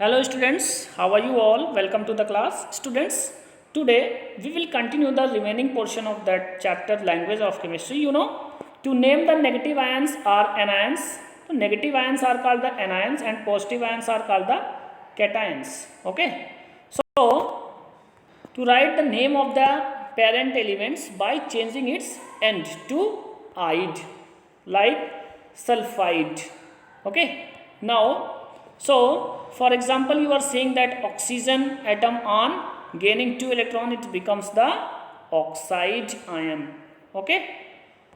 Hello students, how are you all? Welcome to the class. Students, today we will continue the remaining portion of that chapter language of chemistry. To name the negative ions are anions. So negative ions are called the anions and positive ions are called the cations. Okay. So to write the name of the parent elements by changing its end to ide, like sulfide. Okay. Now, for example, you are saying that oxygen atom on gaining 2 electron, it becomes the oxide ion. Okay.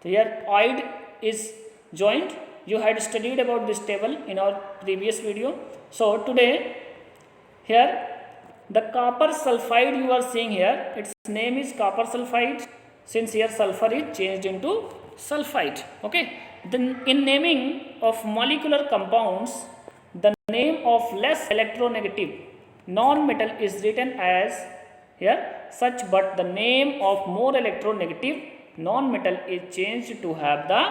So here oid is joined. You had studied about this table in our previous video. So today here the copper sulfide you are seeing here, its name is copper sulfide, since here sulfur is changed into sulfide. Okay. Then in naming of molecular compounds, the name of less electronegative non-metal is written as here such, but the name of more electronegative non-metal is changed to have the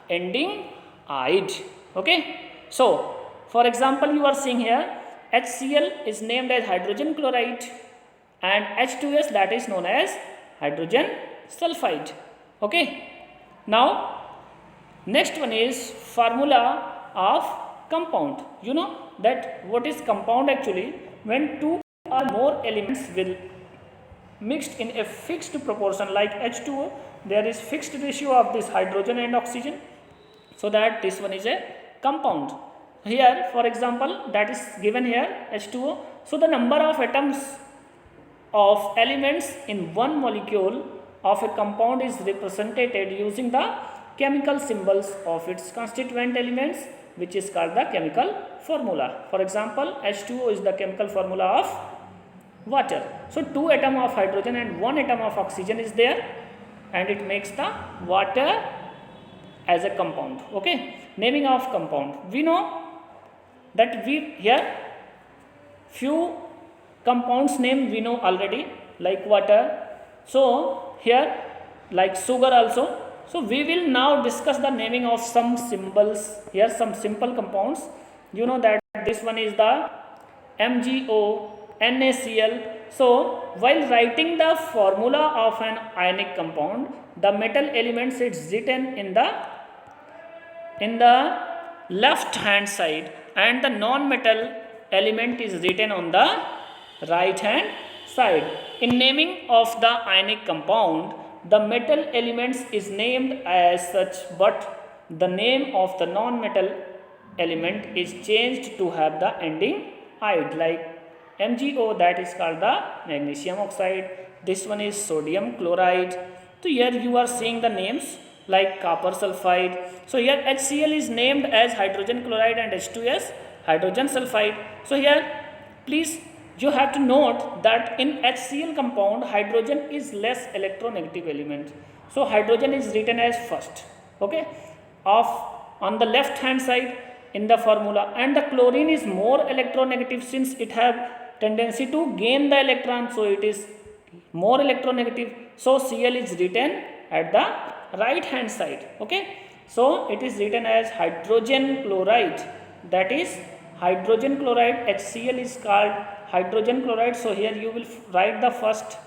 ending ide. Okay. So for example, you are seeing here HCl is named as hydrogen chloride and H2S, that is known as hydrogen sulfide. Okay. Now next one is formula of compound. You know that what is compound actually? When two or more elements will mixed in a fixed proportion, like H2O, there is fixed ratio of this hydrogen and oxygen, so that this one is a compound. Here for example, that is given here H2O. So the number of atoms of elements in one molecule of a compound is represented using the chemical symbols of its constituent elements, which is called the chemical formula. For example, H2O is the chemical formula of water. So 2 atoms of hydrogen and 1 atom of oxygen is there, and it makes the water as a compound. Okay. Naming of compound, we know that we here few compounds name we know already, like water. So here like sugar also. So we will now discuss the naming of some symbols. Here some simple compounds. You know that this one is the MgO, NaCl. So while writing the formula of an ionic compound, the metal elements is written in the left hand side, and the non-metal element is written on the right hand side. In naming of the ionic compound, the metal elements is named as such, but the name of the non-metal element is changed to have the ending ide, like MgO, that is called the magnesium oxide. This one is sodium chloride. So here you are seeing the names like copper sulfide. So here HCl is named as hydrogen chloride and H2S hydrogen sulfide. So here please you have to note that in HCl compound, hydrogen is less electronegative element. So hydrogen is written as first, okay, of on the left hand side in the formula, and the chlorine is more electronegative since it have tendency to gain the electron, so it is more electronegative. So Cl is written at the right hand side. Okay. So it is written as hydrogen chloride, that is hydrogen chloride. HCl is called hydrogen chloride. So here you will write the first,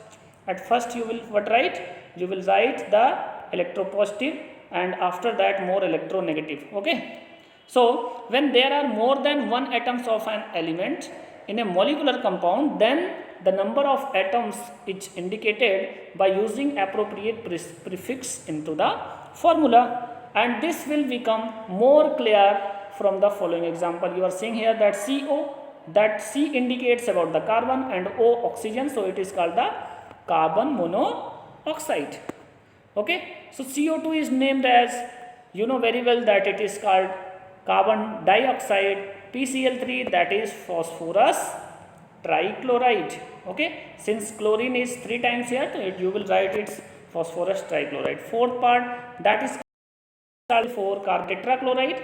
at first you will what write? You will write the electropositive, and after that more electronegative. Okay. So when there are more than one atoms of an element in a molecular compound, then the number of atoms is indicated by using appropriate prefix into the formula, and this will become more clear from the following example. You are seeing here that CO, that C indicates about the carbon and O oxygen, so it is called the carbon monoxide. Okay. So CO2 is named as, you know very well that it is called carbon dioxide. PCl3, that is phosphorus trichloride. Okay. Since chlorine is 3 times here, so you will write its phosphorus trichloride. Fourth part, that is called 4 carbon tetrachloride.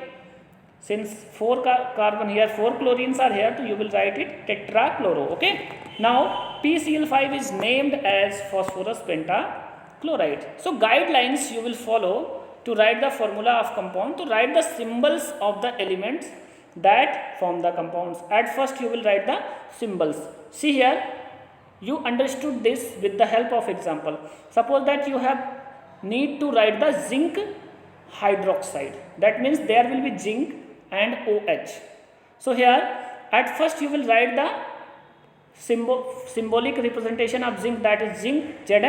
Since 4 carbon here, 4 chlorines are here, so you will write it tetrachloro. Okay. Now PCl5 is named as phosphorus pentachloride. So guidelines you will follow to write the formula of compound, to write the symbols of the elements that form the compounds. At first you will write the symbols. See here, you understood this with the help of example. Suppose that you have need to write the zinc hydroxide. That means there will be zinc and OH. So here at first you will write the symbolic representation of zinc, that is zinc Zn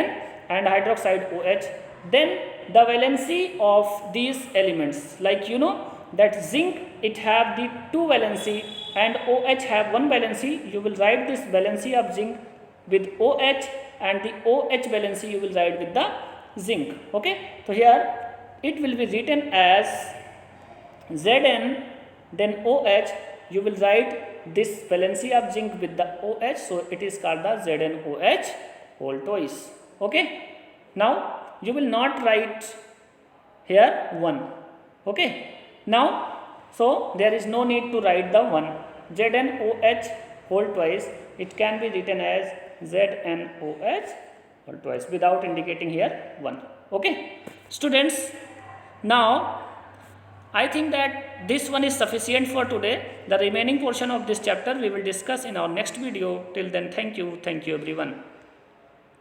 and hydroxide OH. Then the valency of these elements, like you know that zinc it have the 2 valency and OH have 1 valency. You will write this valency of zinc with OH and the OH valency you will write with the zinc. Okay, so here it will be written as Zn, then OH. You will write this valency of zinc with the OH, so it is called the ZnOH whole twice. Okay, now you will not write here 1. Okay, now so there is no need to write the 1. ZnOH whole twice, it can be written as ZnOH whole twice without indicating here 1. Okay, students, now I think that this one is sufficient for today. The remaining portion of this chapter we will discuss in our next video. Till then, thank you everyone.